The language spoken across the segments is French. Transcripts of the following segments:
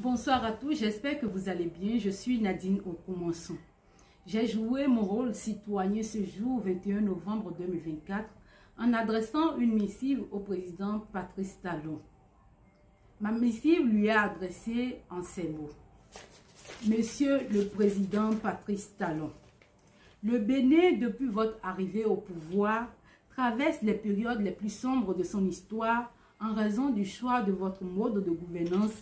Bonsoir à tous, j'espère que vous allez bien. Je suis Nadine Okomonson. J'ai joué mon rôle citoyen ce jour 21 novembre 2024 en adressant une missive au président Patrice Talon. Ma missive lui est adressée en ces mots. Monsieur le président Patrice Talon, le Bénin, depuis votre arrivée au pouvoir, traverse les périodes les plus sombres de son histoire en raison du choix de votre mode de gouvernance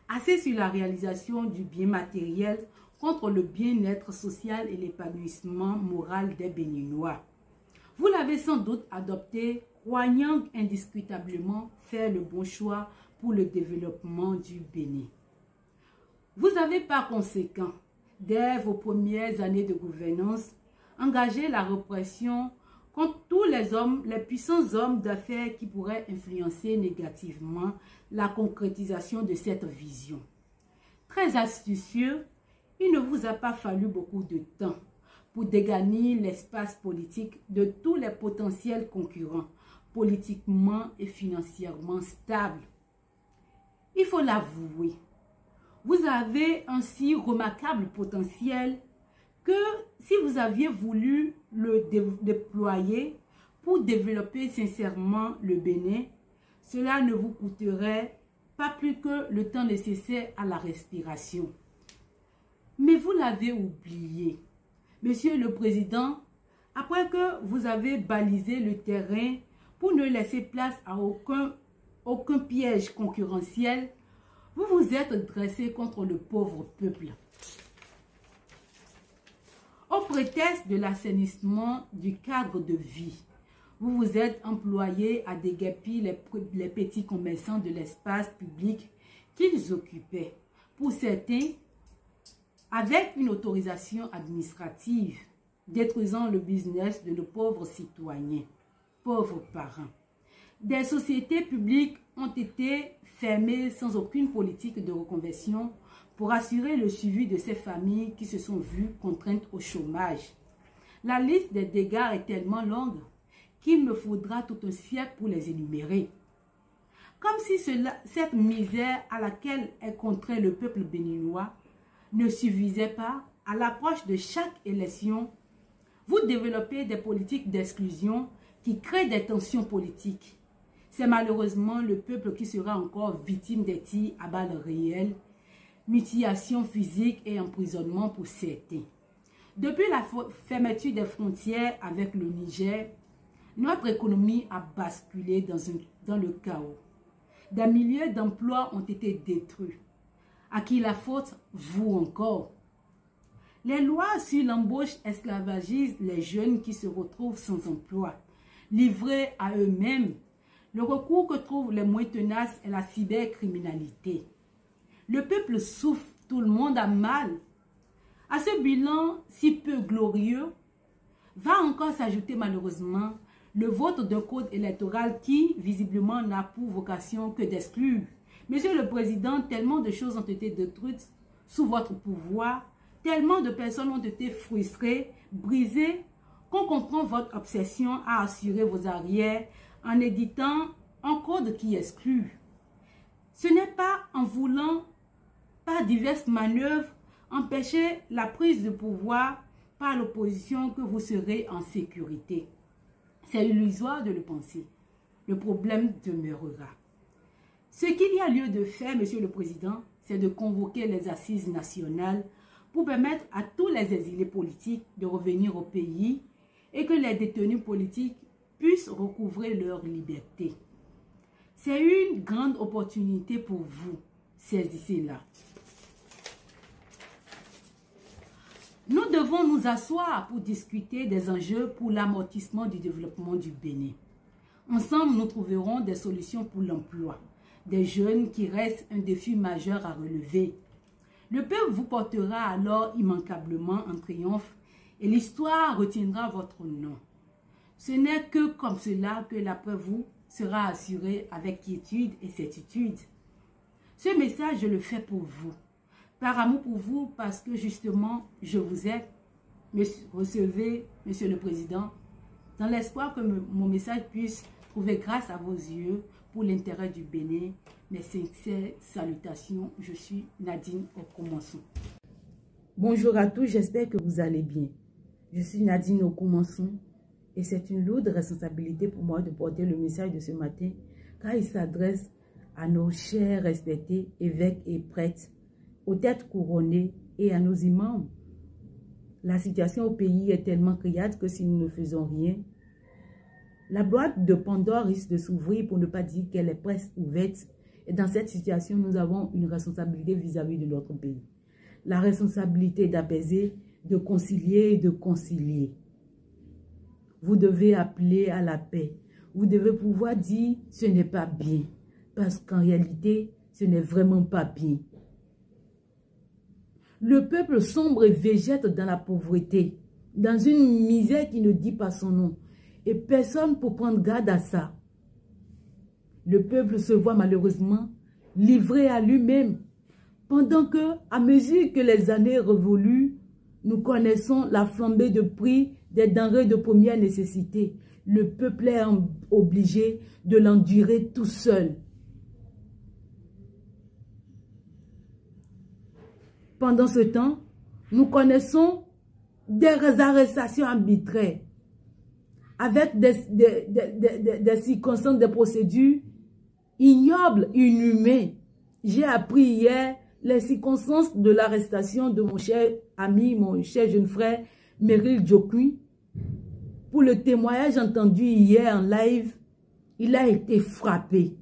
axé sur la réalisation du bien matériel contre le bien-être social et l'épanouissement moral des Béninois. Vous l'avez sans doute adopté, croyant indiscutablement faire le bon choix pour le développement du Bénin. Vous avez par conséquent, dès vos premières années de gouvernance, engagé la répression contre tous les puissants hommes d'affaires qui pourraient influencer négativement la concrétisation de cette vision. Très astucieux, il ne vous a pas fallu beaucoup de temps pour dégarnir l'espace politique de tous les potentiels concurrents, politiquement et financièrement stables. Il faut l'avouer, vous avez un si remarquable potentiel que si vous aviez voulu le déployer pour développer sincèrement le Bénin, cela ne vous coûterait pas plus que le temps nécessaire à la respiration. Mais vous l'avez oublié. Monsieur le Président, après que vous avez balisé le terrain pour ne laisser place à aucun piège concurrentiel, vous vous êtes dressé contre le pauvre peuple. Au prétexte de l'assainissement du cadre de vie, vous vous êtes employé à déguerpir les petits commerçants de l'espace public qu'ils occupaient. Pour certains, avec une autorisation administrative, détruisant le business de nos pauvres citoyens, pauvres parents. Des sociétés publiques ont été fermées sans aucune politique de reconversion pour assurer le suivi de ces familles qui se sont vues contraintes au chômage. La liste des dégâts est tellement longue qu'il me faudra tout un siècle pour les énumérer. Comme si cette misère à laquelle est contraint le peuple béninois ne suffisait pas, à l'approche de chaque élection, vous développez des politiques d'exclusion qui créent des tensions politiques. C'est malheureusement le peuple qui sera encore victime des tirs à balles réelles, mutilations physiques et emprisonnement pour certains. Depuis la fermeture des frontières avec le Niger, notre économie a basculé dans le chaos. Des milliers d'emplois ont été détruits. À qui la faute? Vous encore. Les lois sur l'embauche esclavagisent les jeunes qui se retrouvent sans emploi, livrés à eux-mêmes. Le recours que trouvent les moins tenaces est la cybercriminalité. Le peuple souffre, tout le monde a mal. À ce bilan si peu glorieux, va encore s'ajouter malheureusement le vote d'un code électoral qui, visiblement, n'a pour vocation que d'exclure. Monsieur le Président, tellement de choses ont été détruites sous votre pouvoir, tellement de personnes ont été frustrées, brisées, qu'on comprend votre obsession à assurer vos arrières en éditant un code qui exclut. Ce n'est pas en voulant, par diverses manœuvres, empêcher la prise de pouvoir par l'opposition que vous serez en sécurité. C'est illusoire de le penser. Le problème demeurera. Ce qu'il y a lieu de faire, Monsieur le Président, c'est de convoquer les assises nationales pour permettre à tous les exilés politiques de revenir au pays et que les détenus politiques puissent recouvrer leur liberté. C'est une grande opportunité pour vous. Saisissez-la. Nous devons nous asseoir pour discuter des enjeux pour l'amortissement du développement du Bénin. Ensemble, nous trouverons des solutions pour l'emploi des jeunes qui restent un défi majeur à relever. Le peuple vous portera alors immanquablement en triomphe et l'histoire retiendra votre nom. Ce n'est que comme cela que l'après vous sera assuré avec quiétude et certitude. Ce message, je le fais pour vous. Par amour pour vous, parce que justement, je vous aide. Recevez, Monsieur le Président, dans l'espoir que mon message puisse trouver grâce à vos yeux pour l'intérêt du Bénin. Mes sincères salutations, je suis Nadine Okomanson. Bonjour à tous, j'espère que vous allez bien. Je suis Nadine Okomanson et c'est une lourde responsabilité pour moi de porter le message de ce matin car il s'adresse à nos chers respectés évêques et prêtres, aux têtes couronnées et à nos imams. La situation au pays est tellement criante que si nous ne faisons rien, la boîte de Pandore risque de s'ouvrir, pour ne pas dire qu'elle est presque ouverte. Et dans cette situation, nous avons une responsabilité vis-à-vis de notre pays. La responsabilité d'apaiser, de concilier et de concilier. Vous devez appeler à la paix. Vous devez pouvoir dire ce n'est pas bien. Parce qu'en réalité, ce n'est vraiment pas bien. Le peuple sombre et végète dans la pauvreté, dans une misère qui ne dit pas son nom. Et personne pour prendre garde à ça. Le peuple se voit malheureusement livré à lui-même. Pendant que, à mesure que les années révoluent, nous connaissons la flambée de prix des denrées de première nécessité. Le peuple est obligé de l'endurer tout seul. Pendant ce temps, nous connaissons des arrestations arbitraires avec des circonstances, des procédures ignobles, inhumaines. J'ai appris hier les circonstances de l'arrestation de mon cher ami, mon cher jeune frère, Meryl Djokui. Pour le témoignage entendu hier en live, il a été frappé.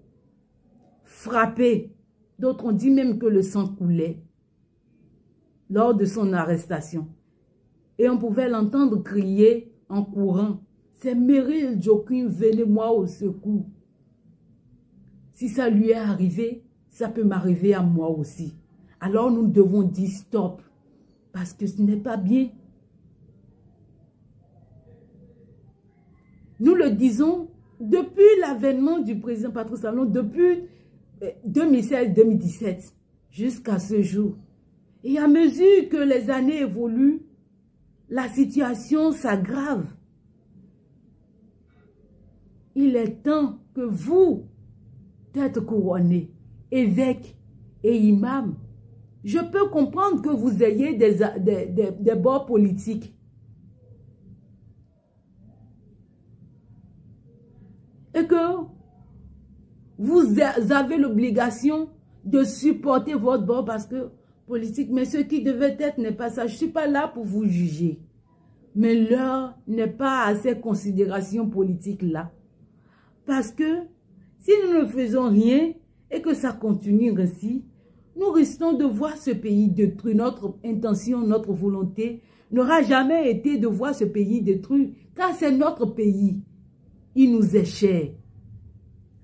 Frappé. D'autres ont dit même que le sang coulait lors de son arrestation. Et on pouvait l'entendre crier en courant. C'est Meryl Djokui, venez-moi au secours. Si ça lui est arrivé, ça peut m'arriver à moi aussi. Alors nous devons dire stop. Parce que ce n'est pas bien. Nous le disons depuis l'avènement du président Patrice Talon, depuis 2016-2017 jusqu'à ce jour. Et à mesure que les années évoluent, la situation s'aggrave. Il est temps que vous, têtes couronnées, évêques et imams, je peux comprendre que vous ayez des bords politiques. Et que vous avez l'obligation de supporter votre bord parce que politique, mais ce qui devait être n'est pas ça. Je ne suis pas là pour vous juger. Mais l'heure n'est pas à ces considérations politiques-là. Parce que si nous ne faisons rien et que ça continue ainsi, nous risquons de voir ce pays détruit. Notre intention, notre volonté n'aura jamais été de voir ce pays détruit, car c'est notre pays. Il nous est cher.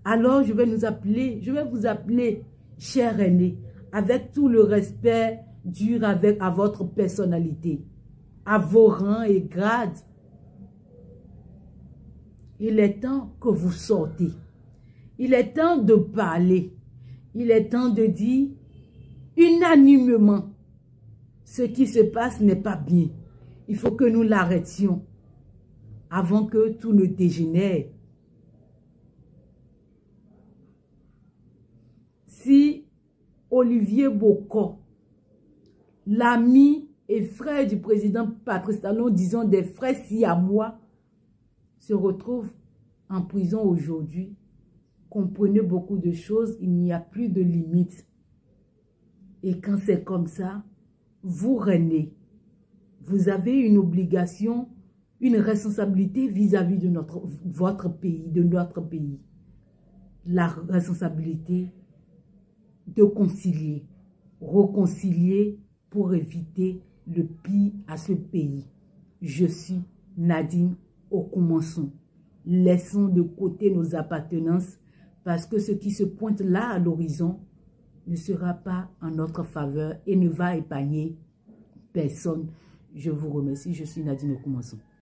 Alors je vais vous appeler, chers aînés, avec tout le respect dû à votre personnalité, à vos rangs et grades. Il est temps que vous sortez. Il est temps de parler. Il est temps de dire unanimement ce qui se passe n'est pas bien. Il faut que nous l'arrêtions avant que tout ne dégénère. Si Olivier Boko, l'ami et frère du président Patrice Talon, disons des frères siamois, se retrouve en prison aujourd'hui, comprenez beaucoup de choses, il n'y a plus de limites. Et quand c'est comme ça, vous régnez. Vous avez une obligation, une responsabilité vis-à-vis de votre pays, de notre pays. La responsabilité de concilier, réconcilier pour éviter le pire à ce pays. Je suis Nadine Okomanson. Laissons de côté nos appartenances parce que ce qui se pointe là à l'horizon ne sera pas en notre faveur et ne va épargner personne. Je vous remercie. Je suis Nadine Okomanson.